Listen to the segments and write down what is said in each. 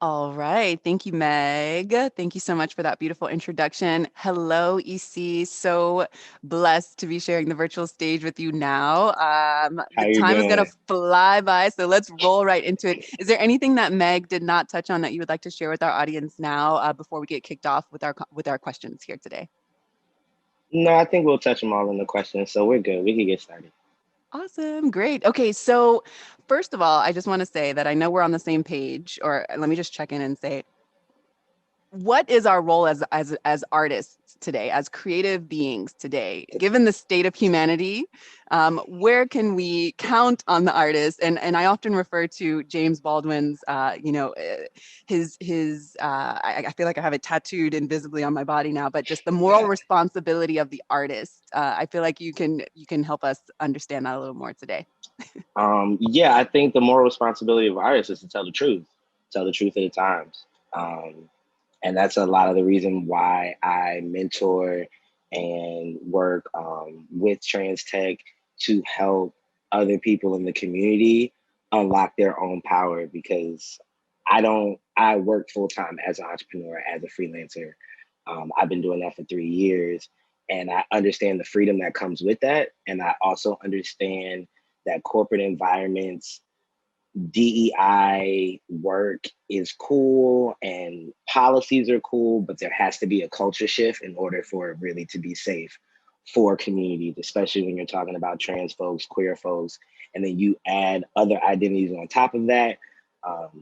All right. Thank you, Meg. Thank you so much for that beautiful introduction. Hello, EC. So blessed to be sharing the virtual stage with you now. How The you time is going to doing? fly by, so let's roll right into it. Is there anything that Meg did not touch on that you would like to share with our audience now before we get kicked off with our questions here today? No, I think we'll touch them all in the questions, so we're good. We can get started. Awesome. Great. Okay. So, first of all, I just want to say that I know we're on the same page, or let me just check in and say, what is our role as artists today, as creative beings today, given the state of humanity? Where can we count on the artist? And I often refer to James Baldwin's, I feel like I have it tattooed invisibly on my body now, but just the moral responsibility of the artist. I feel like you can help us understand that a little more today. Yeah, I think the moral responsibility of artists is to tell the truth at the times. And that's a lot of the reason why I mentor and work with TransTech to help other people in the community unlock their own power because I work full time as an entrepreneur, as a freelancer. I've been doing that for 3 years and I understand the freedom that comes with that. And I also understand that corporate environments DEI work is cool and policies are cool, but there has to be a culture shift in order for it really to be safe for communities, especially when you're talking about trans folks, queer folks, and then you add other identities on top of that.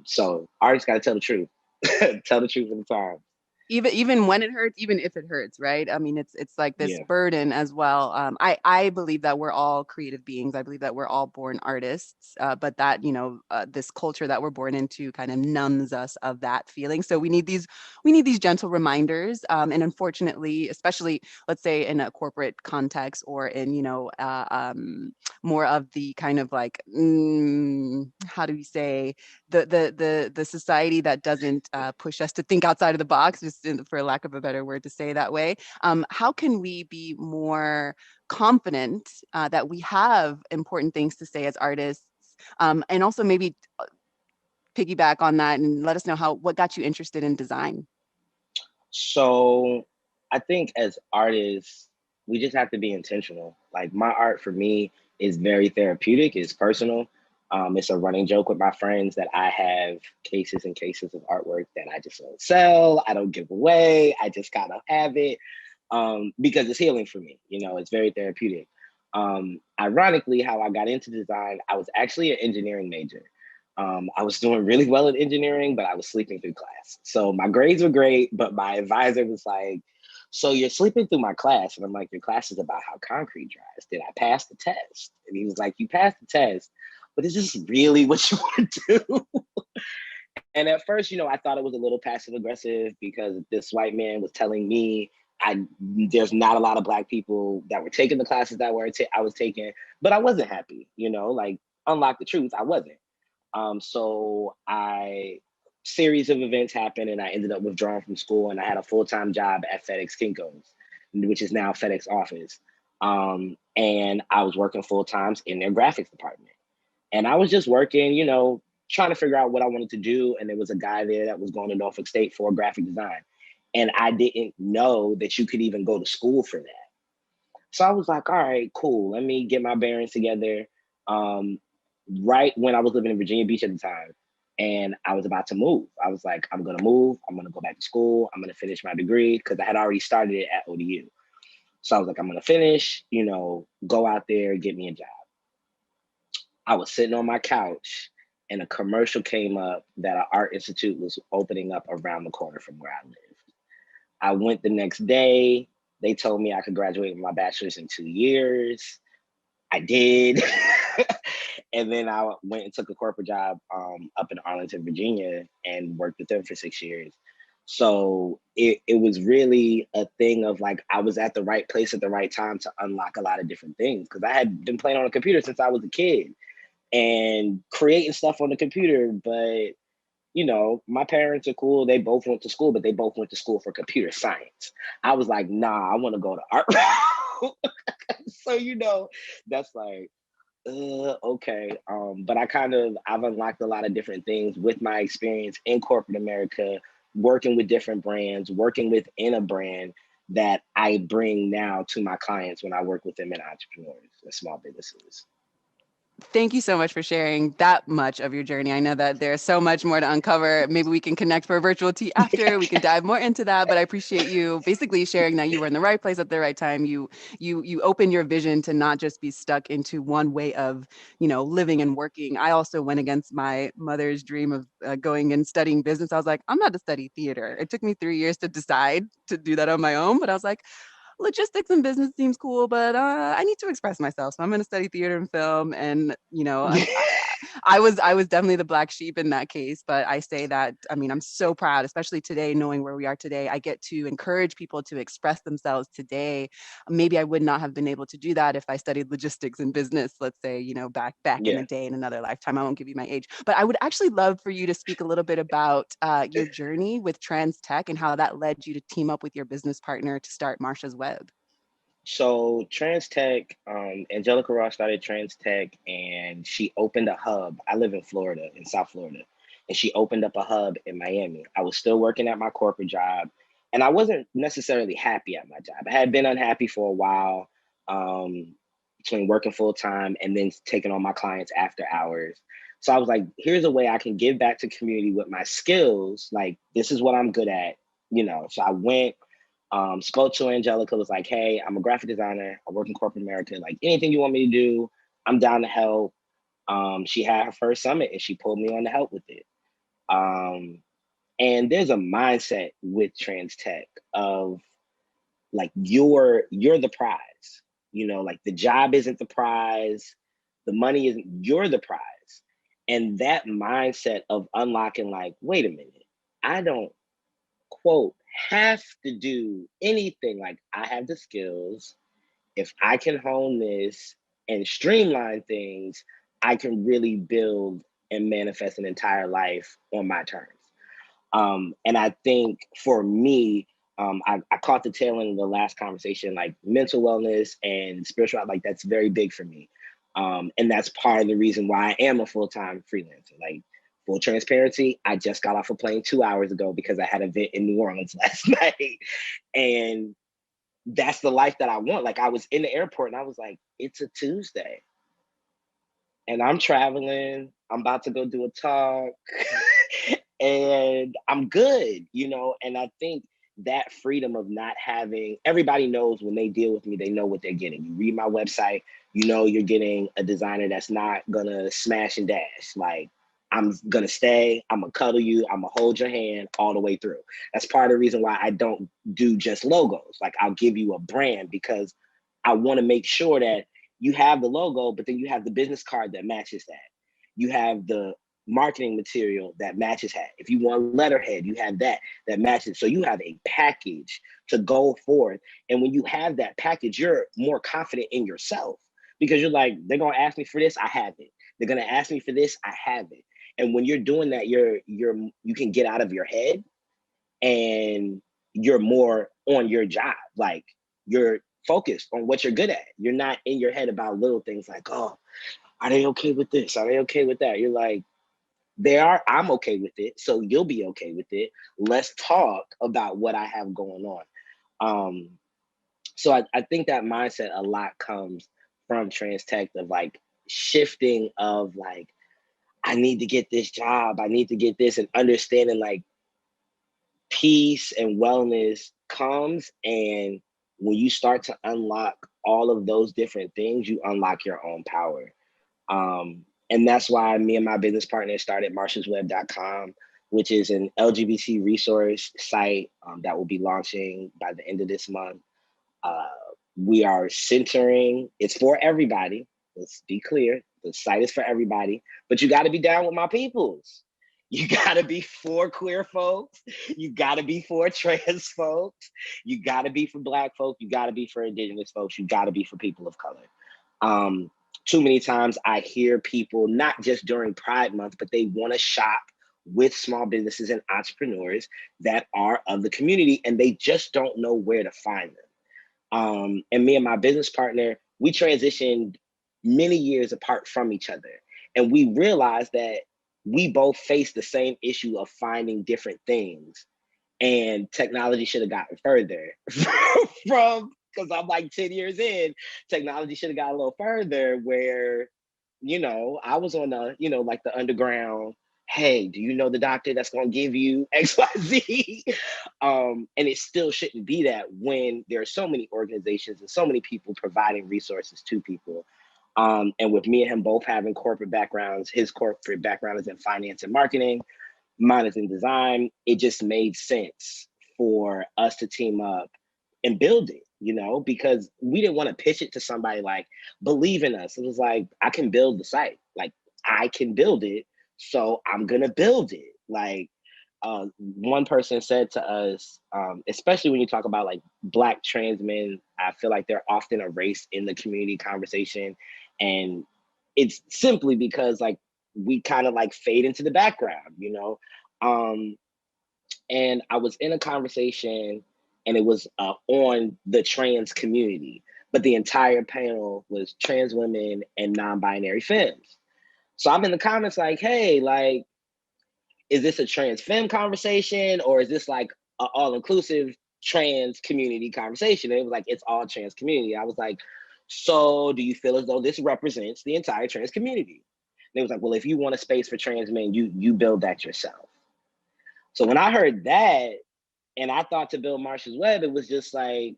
So artists got to tell the truth, tell the truth at the time. Even when it hurts, even if it hurts, right? I mean, it's like this Yeah. burden as well. I believe that we're all creative beings. I believe that we're all born artists, but that this culture that we're born into kind of numbs us of that feeling. So we need these gentle reminders, and unfortunately, especially let's say in a corporate context or in more of the kind of like how do we say the society that doesn't push us to think outside of the box, just for lack of a better word to say that way. How can we be more confident that we have important things to say as artists, and also maybe piggyback on that and let us know what got you interested in design? So I think as artists, we just have to be intentional. Like my art for me is very therapeutic, it's personal. It's a running joke with my friends that I have cases and cases of artwork that I just don't sell, I don't give away, I just kind of have it because it's healing for me. It's very therapeutic. Ironically, how I got into design, I was actually an engineering major. I was doing really well in engineering, but I was sleeping through class. So my grades were great, but my advisor was like, "So you're sleeping through my class?" And I'm like, "Your class is about how concrete dries. Did I pass the test?" And he was like, "You passed the test, but is this really what you want to do?" And at first, I thought it was a little passive aggressive because this white man was telling me there's not a lot of black people that were taking the classes that I was taking, but I wasn't happy. Like unlock the truth, I wasn't. So I series of events happened and I ended up withdrawing from school and I had a full-time job at FedEx Kinko's, which is now FedEx office. And I was working full times in their graphics department. And I was just working, trying to figure out what I wanted to do. And there was a guy there that was going to Norfolk State for graphic design. And I didn't know that you could even go to school for that. So I was like, all right, cool. Let me get my bearings together. Um, right when I was living in Virginia Beach at the time, and I was about to move. I was like, I'm gonna move. I'm gonna go back to school. I'm gonna finish my degree because I had already started it at ODU. So I was like, I'm gonna finish. Go out there, get me a job. I was sitting on my couch, and a commercial came up that an art institute was opening up around the corner from where I lived. I went the next day. They told me I could graduate with my bachelor's in 2 years. I did. And then I went and took a corporate job up in Arlington, Virginia, and worked with them for 6 years. So it was really a thing of like I was at the right place at the right time to unlock a lot of different things because I had been playing on a computer since I was a kid and creating stuff on the computer. But my parents are cool. They both went to school, but they both went to school for computer science. I was like, nah, I want to go to art. So that's like Okay. But I've unlocked a lot of different things with my experience in corporate America, working with different brands, working within a brand that I bring now to my clients when I work with them in entrepreneurs and small businesses. Thank you so much for sharing that much of your journey. I know that there's so much more to uncover. Maybe we can connect for a virtual tea after. We can dive more into that. But I appreciate you basically sharing that you were in the right place at the right time. You open your vision to not just be stuck into one way of living and working. I also went against my mother's dream of going and studying business. I was like, I'm not to study theater. It took me 3 years to decide to do that on my own. But I was like, logistics and business seems cool, but I need to express myself. So I'm going to study theater and film. And I was definitely the black sheep in that case. But I say that, I mean, I'm so proud, especially today, knowing where we are today. I get to encourage people to express themselves today. Maybe I would not have been able to do that if I studied logistics and business, let's say, back in the Yeah. day in another lifetime. I won't give you my age, but I would actually love for you to speak a little bit about your journey with TransTech and how that led you to team up with your business partner to start Marsha's Web. So TransTech, Angelica Ross started TransTech, and she opened a hub. I live in Florida, in South Florida, and she opened up a hub in Miami. I was still working at my corporate job, and I wasn't necessarily happy at my job. I had been unhappy for a while, um, between working full time and then taking on my clients after hours. So I was like, here's a way I can give back to community with my skills. Like, this is what I'm good at, So I went, spoke to Angelica, was like, hey, I'm a graphic designer. I work in corporate America. Like, anything you want me to do, I'm down to help. She had her first summit and she pulled me on to help with it. Um, and there's a mindset with TransTech of like you're the prize. Like the job isn't the prize, the money isn't, you're the prize. And that mindset of unlocking, like, wait a minute, I don't, quote, have to do anything. Like, I have the skills. If I can hone this and streamline things, I can really build and manifest an entire life on my terms. And I think for me, I caught the tail end of the last conversation, like mental wellness and spiritual, like that's very big for me. And that's part of the reason why I am a full-time freelancer. Like, full transparency, I just got off a plane 2 hours ago because I had an event in New Orleans last night. And that's the life that I want. Like, I was in the airport and I was like, it's a Tuesday and I'm traveling. I'm about to go do a talk and I'm good, And I think that freedom of not having, everybody knows when they deal with me, they know what they're getting. You read my website, you're getting a designer that's not gonna smash and dash. Like, I'm gonna stay, I'm gonna cuddle you, I'm gonna hold your hand all the way through. That's part of the reason why I don't do just logos. Like, I'll give you a brand because I want to make sure that you have the logo, but then you have the business card that matches that. You have the marketing material that matches that. If you want letterhead, you have that matches. So you have a package to go forth. And when you have that package, you're more confident in yourself because you're like, they're gonna ask me for this, I have it. They're gonna ask me for this, I have it. And when you're doing that, you can get out of your head and you're more on your job. Like, you're focused on what you're good at. You're not in your head about little things like, oh, are they okay with this? Are they okay with that? You're like, they are, I'm okay with it. So you'll be okay with it. Let's talk about what I have going on. Um, so I think that mindset a lot comes from TransTech of like shifting of like, I need to get this job. I need to get this, and understanding like peace and wellness comes. And when you start to unlock all of those different things, you unlock your own power. And that's why me and my business partner started marshallsweb.com, which is an LGBT resource site that will be launching by the end of this month. Uh, we are centering, it's for everybody. Let's be clear. The site is for everybody, but you got to be down with my peoples. You got to be for queer folks. You got to be for trans folks. You got to be for Black folk. You got to be for Indigenous folks. You got to be for people of color. Um, Too many times I hear people, not just during Pride Month, but they want to shop with small businesses and entrepreneurs that are of the community, and they just don't know where to find them. And me and my business partner, we transitioned many years apart from each other. And we realized that we both face the same issue of finding different things. And technology should have gotten further from, because I'm like 10 years in, technology should have got a little further where, I was on the, like the underground, hey, do you know the doctor that's going to give you XYZ? And it still shouldn't be that when there are so many organizations and so many people providing resources to people. And with me and him both having corporate backgrounds, his corporate background is in finance and marketing, mine is in design, it just made sense for us to team up and build it, because we didn't want to pitch it to somebody like, believe in us. It was like, I can build the site. Like, I can build it. So I'm going to build it. Like, one person said to us, especially when you talk about like Black trans men, I feel like they're often erased in the community conversation. And it's simply because like we kind of like fade into the background. Um, and I was in a conversation and it was on the trans community, but the entire panel was trans women and non-binary femmes. So I'm in the comments like, hey, like, is this a trans femme conversation or is this like an all-inclusive trans community conversation? And it was like, it's all trans community. I was like, so do you feel as though this represents the entire trans community? And it was like, well, if you want a space for trans men, you build that yourself. So when I heard that, and I thought to build Marshall's Web, it was just like,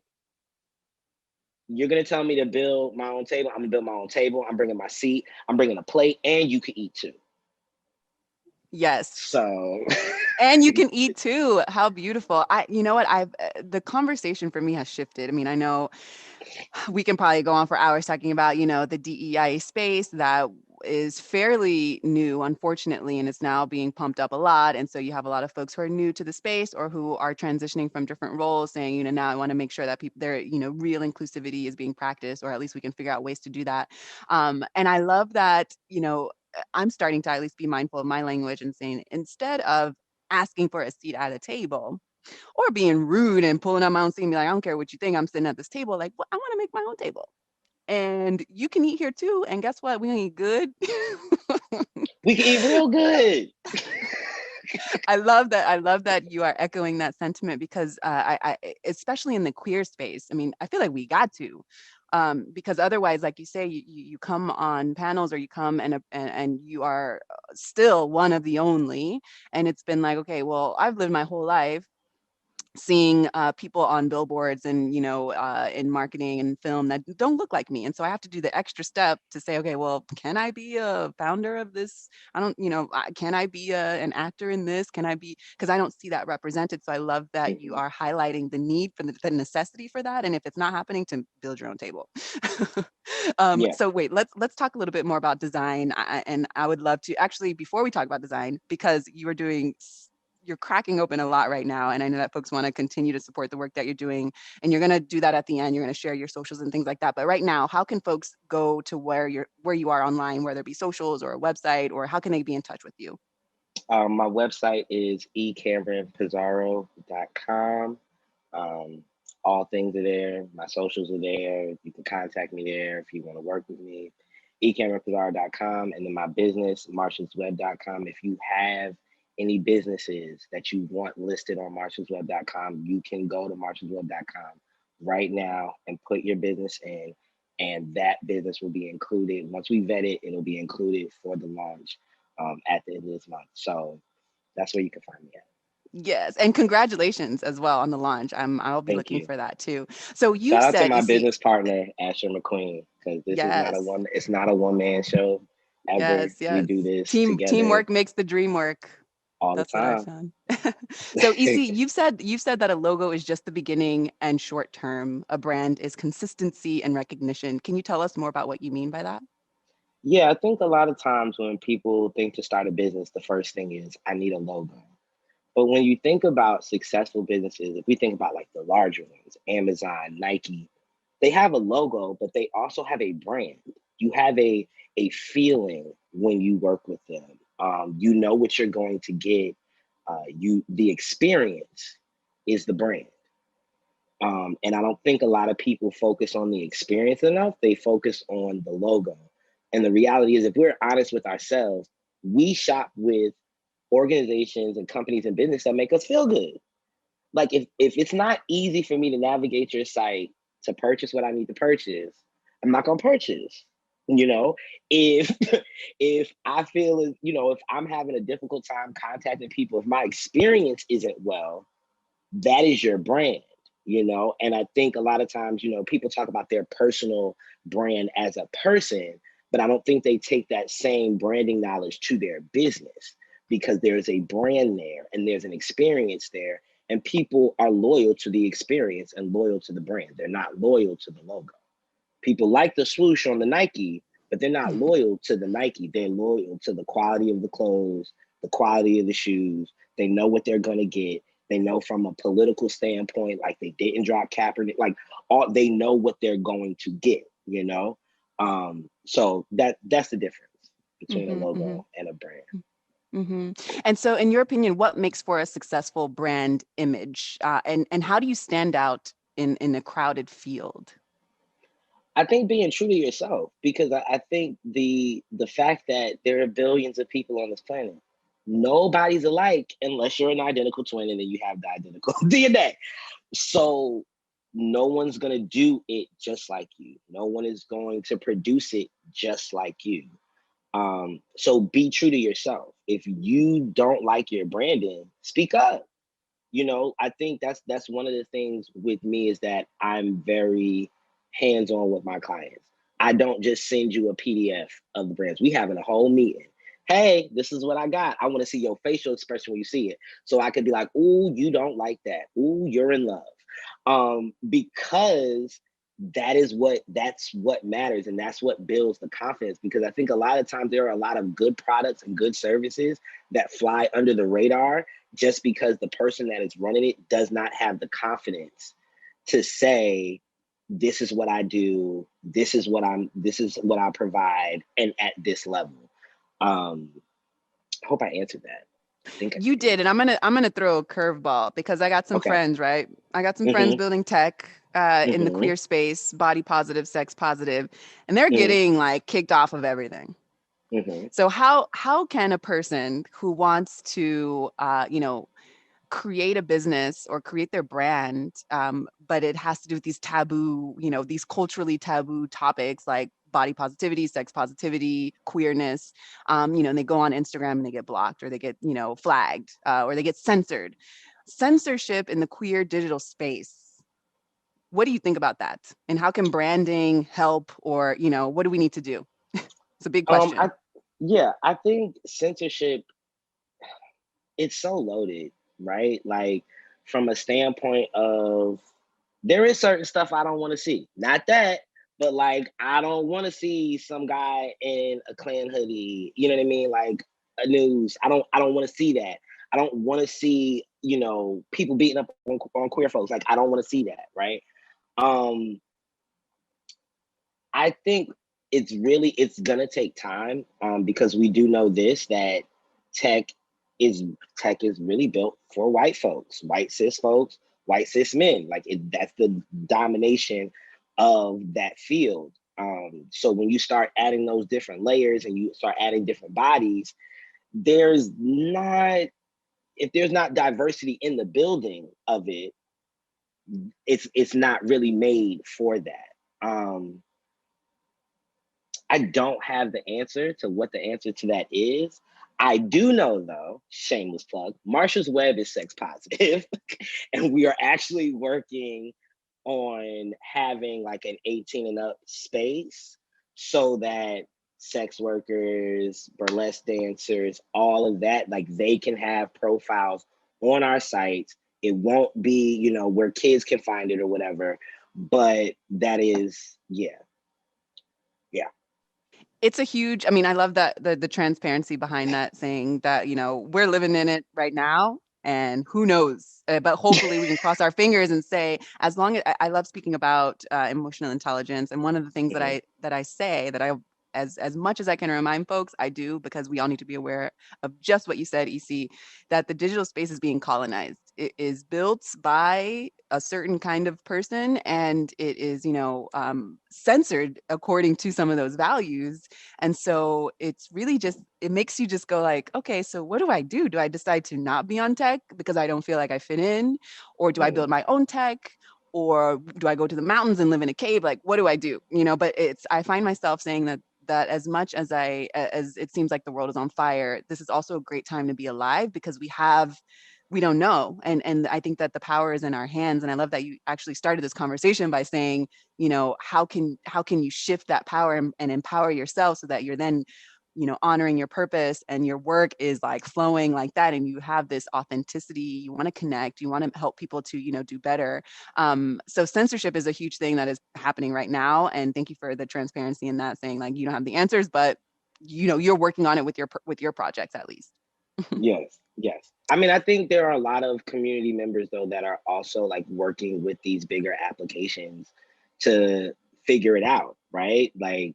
you're gonna tell me to build my own table. I'm gonna build my own table. I'm bringing my seat. I'm bringing a plate, and you can eat too. Yes. So, And you can eat too. How beautiful. You know what? The conversation for me has shifted. I mean, I know we can probably go on for hours talking about, the DEI space that is fairly new, unfortunately, and it's now being pumped up a lot. And so you have a lot of folks who are new to the space or who are transitioning from different roles saying, now I want to make sure that people there, real inclusivity is being practiced, or at least we can figure out ways to do that. And I love that, I'm starting to at least be mindful of my language and saying, instead of asking for a seat at a table, or being rude and pulling out my own seat and be like, I don't care what you think, I'm sitting at this table. Like, well, I want to make my own table. And you can eat here too. And guess what? We gonna eat good. we can eat real good. I love that. I love that you are echoing that sentiment because especially in the queer space, I mean, I feel like we got to, because otherwise, like you say, you come on panels or you come and you are still one of the only, and it's been like, okay, well, I've lived my whole life seeing people on billboards and in marketing and film that don't look like me, and so I have to do the extra step to say, okay, well, can I be a founder of this? I don't, can I be an actor in this? Can I be, because I don't see that represented. So I love that you are highlighting the need for the necessity for that, and if it's not happening, to build your own table. Yeah. So wait, let's talk a little bit more about design. And I would love to actually, before we talk about design, because you're cracking open a lot right now. And I know that folks want to continue to support the work that you're doing. And you're going to do that at the end. You're going to share your socials and things like that. But right now, how can folks go to where you are online, whether it be socials or a website, or how can they be in touch with you? My website is ecameronpizarro.com. Um, all things are there. My socials are there. You can contact me there if you want to work with me. ecameronpizarro.com. And then my business, marshallsweb.com. If you have any businesses that you want listed on marshallsweb.com, you can go to marshallsweb.com right now and put your business in, and that business will be included. Once we vet it, it'll be included for the launch at the end of this month. So that's where you can find me at. Yes, and congratulations as well on the launch. I'll be Thank looking you. for that too. So you Shout out to said, my EC, business partner, Asher McQueen, because this is not a yes, one. It's not a one man show. Ever yes, we yes. do this together Teamwork makes the dream work. all the That's what I time. found. So EC, you've said that a logo is just the beginning and short term. A brand is consistency and recognition. Can you tell us more about what you mean by that? Yeah, I think a lot of times when people think to start a business, the first thing is I need a logo. But when you think about successful businesses, if we think about like the larger ones, Amazon, Nike, they have a logo, but they also have a brand. You have a feeling when you work with them. You know what you're going to get. The experience is the brand. And I don't think a lot of people focus on the experience enough. They focus on the logo. And the reality is, if we're honest with ourselves, we shop with organizations and companies and business that make us feel good. Like if it's not easy for me to navigate your site to purchase what I need to purchase, I'm not gonna purchase. You know, if if I feel, if I'm having a difficult time contacting people, if my experience isn't well, that is your brand. And I think a lot of times, people talk about their personal brand as a person, but I don't think they take that same branding knowledge to their business, because there's a brand there and there's an experience there, and people are loyal to the experience and loyal to the brand. They're not loyal to the logo. People like the swoosh on the Nike, but they're not loyal to the Nike. They're loyal to the quality of the clothes, the quality of the shoes. They know what they're going to get. They know from a political standpoint, like they didn't drop Kaepernick, like they know what they're going to get. So that's the difference between a Mm-hmm, mm-hmm, logo and a brand. mm-hmm. And so, in your opinion, what makes for a successful brand image, and how do you stand out in a crowded field? I think being true to yourself, because I think the fact that there are billions of people on this planet, nobody's alike unless you're an identical twin and then you have the identical DNA. So no one's gonna do it just like you. No one is going to produce it just like you. So be true to yourself. If you don't like your branding, speak up. I think that's one of the things with me, is that I'm very hands-on with my clients. I don't just send you a PDF of the brands. We having a whole meeting. Hey, this is what I got. I want to see your facial expression when you see it, so I could be like, "Ooh, you don't like that. Ooh, you're in love," because that's what matters, and that's what builds the confidence. Because I think a lot of times there are a lot of good products and good services that fly under the radar, just because the person that is running it does not have the confidence to say, this is what I do, this is what I provide, and at this level. um I hope I answered that. I think I You did. did, and I'm gonna throw a curveball because I got some Okay. friends, right? I got some friends Mm-hmm. building tech in the Mm-hmm. queer space, body positive, sex positive, and they're Mm-hmm. getting like kicked off of everything. Mm-hmm. So how can a person who wants to create a business or create their brand, but it has to do with these taboo, these culturally taboo topics like body positivity, sex positivity, queerness, and they go on Instagram and they get blocked or they get, flagged, or they get censored. Censorship in the queer digital space. What do you think about that? And how can branding help, or, what do we need to do? It's a big I question. Yeah, I think censorship, it's so loaded, right? Like, from a standpoint of, there is certain stuff I don't want to see. Not that, but like, I don't want to see some guy in a Klan hoodie. You know what I mean? Like a news. I don't want to see that. I don't want to see, people beating up on queer folks. Like, I don't want to see that, right? Um, I think it's gonna take time, because we do know this, that tech is tech is really built for white folks, white cis men. Like, that's the domination of that field. So when you start adding those different layers and you start adding different bodies, there's not if there's not diversity in the building of it, it's not really made for that. I don't have the answer to what the answer to that is. I do know, though, shameless plug, Marshall's Web is sex positive, and we are actually working on having like an 18 and up space, so that sex workers, burlesque dancers, all of that, like, they can have profiles on our sites. It won't be, where kids can find it or whatever, but that is, yeah, yeah. It's a huge, I mean, I love that the transparency behind that, saying that, we're living in it right now and who knows, but hopefully we can cross our fingers and say, as long as I love speaking about emotional intelligence. And one of the things that Mhm. I say that I, as much as I can remind folks, I do, because we all need to be aware of just what you said, EC, that the digital space is being colonized. It is built by a certain kind of person, and it is, censored according to some of those values. And so it's really just, it makes you just go like, okay, so what do I do? Do I decide to not be on tech because I don't feel like I fit in? Or do I build my own tech? Or do I go to the mountains and live in a cave? Like, what do I do? But I find myself saying that as much as as it seems like the world is on fire, this is also a great time to be alive, because we don't know. And I think that the power is in our hands. And I love that you actually started this conversation by saying, how can you shift that power and empower yourself so that you're then, honoring your purpose, and your work is like flowing like that, and you have this authenticity, you want to connect, you want to help people to, do better. So censorship is a huge thing that is happening right now. And thank you for the transparency in that, saying like, you don't have the answers, but you're working on it with your projects at least. Yes, yes. I mean, I think there are a lot of community members though that are also like working with these bigger applications to figure it out, right? Like,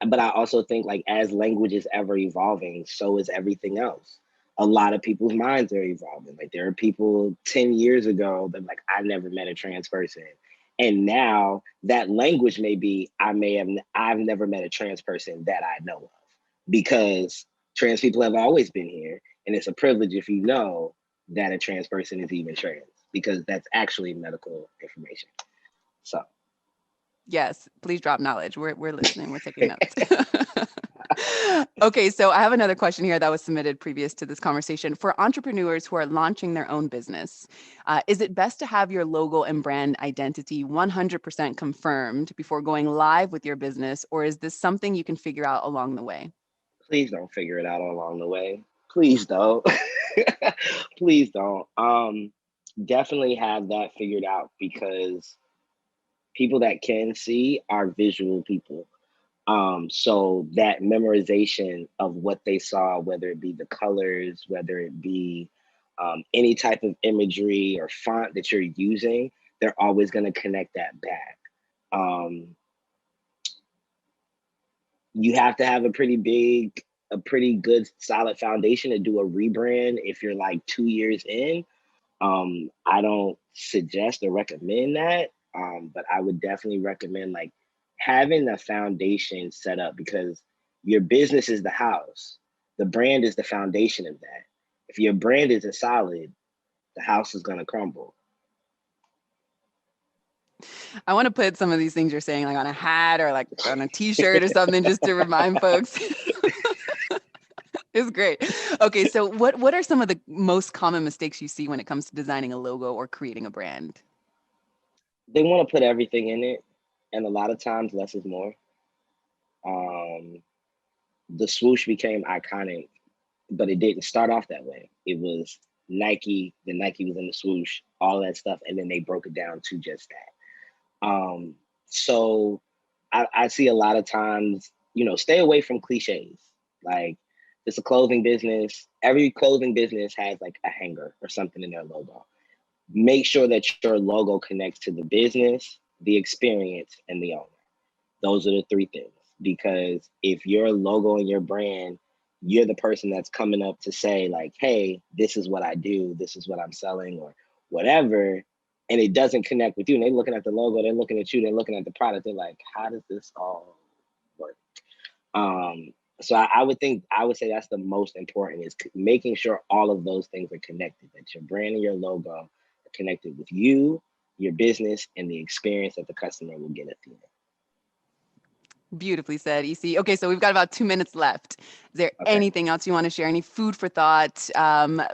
but I also think like as language is ever evolving, so is everything else. A lot of people's minds are evolving. Like there are people 10 years ago that like I never met a trans person. And now that language may be I've never met a trans person that I know of, because trans people have always been here. And it's a privilege if you know that a trans person is even trans, because that's actually medical information. So Yes, please drop knowledge. We're listening. We're taking notes. Okay, so I have another question here that was submitted previous to this conversation. For entrepreneurs who are launching their own business, is it best to have your logo and brand identity 100% confirmed before going live with your business, or is this something you can figure out along the way? please don't figure it out along the way. Please don't. Please don't. Definitely have that figured out, because people that can see are visual people. So that memorization of what they saw, whether it be the colors, whether it be any type of imagery or font that you're using, they're always going to connect that back. Um, you have to have a pretty good, solid foundation to do a rebrand if you're like 2 years in. I don't suggest or recommend that, but I would definitely recommend like having the foundation set up, because your business is the house. The brand is the foundation of that. If your brand isn't solid, the house is gonna crumble. I want to put some of these things you're saying like on a hat or like on a t-shirt or something, just to remind folks. It's great. Okay, so what are some of the most common mistakes you see when it comes to designing a logo or creating a brand? They want to put everything in it, and a lot of times less is more. Um, the swoosh became iconic, but it didn't start off that way. It was Nike, the Nike was in the swoosh, all that stuff, and then they broke it down to just that. So I see a lot of times, stay away from cliches. Like it's a clothing business. Every clothing business has like a hanger or something in their logo. Make sure that your logo connects to the business, the experience, and the owner. Those are the three things. Because if your logo and your brand, you're the person that's coming up to say, like, hey, this is what I do, this is what I'm selling, or whatever, and it doesn't connect with you, and they're looking at the logo, they're looking at you, they're looking at the product, they're like, how does this all work? So I would say that's the most important, is making sure all of those things are connected, that your brand and your logo are connected with you, your business, and the experience that the customer will get at the end. Beautifully said, EC. Okay, so we've got about 2 minutes left. Is there Okay. anything else you want to share? Any food for thought?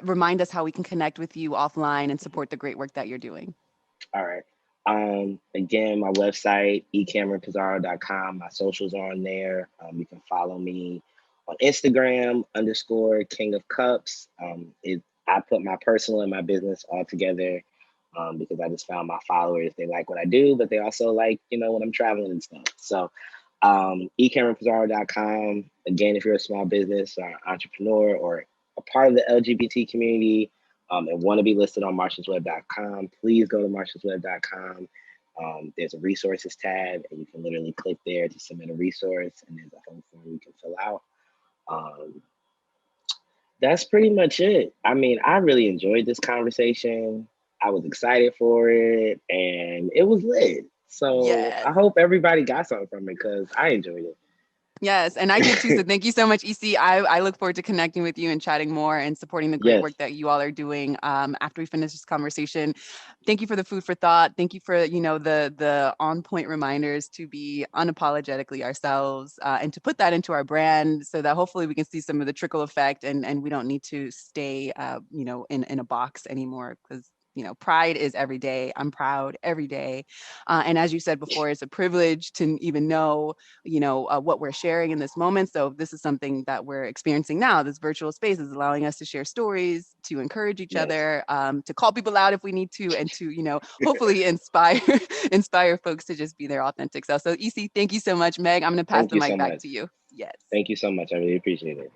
Remind us how we can connect with you offline and support the great work that you're doing. All right. Again, my website, ecameronpizarro.com. My socials are on there. You can follow me on Instagram _King of Cups. I put my personal and my business all together, because I just found my followers, they like what I do, but they also like, when I'm traveling and stuff. So ecameronpizarro.com. Again, if you're a small business or entrepreneur or a part of the LGBT community, and want to be listed on marshalsweb.com, please go to marshalsweb.com. There's a resources tab, and you can literally click there to submit a resource, and there's a whole form you can fill out. Um, that's pretty much it. I mean, I really enjoyed this conversation. I was excited for it, and it was lit. So Yes. I hope everybody got something from it because I enjoyed Yes, and I did too. So it. thank you so much, EC. I look forward to connecting with you and chatting more and supporting the great Yes, work that you all are doing after we finish this conversation. Thank you for the food for thought. Thank you for, the on point reminders to be unapologetically ourselves and to put that into our brand so that hopefully we can see some of the trickle effect and we don't need to stay, in a box anymore because pride is every day. I'm proud every day. And as you said before, it's a privilege to even know what we're sharing in this moment. So this is something that we're experiencing now. This virtual space is allowing us to share stories, to encourage each yes. other, to call people out if we need to, and to hopefully inspire inspire folks to just be their authentic self. So EC, thank you so much. Meg, I'm going to pass Thank the you mic so back much. to you. Yes. Thank you so much. I really appreciate it.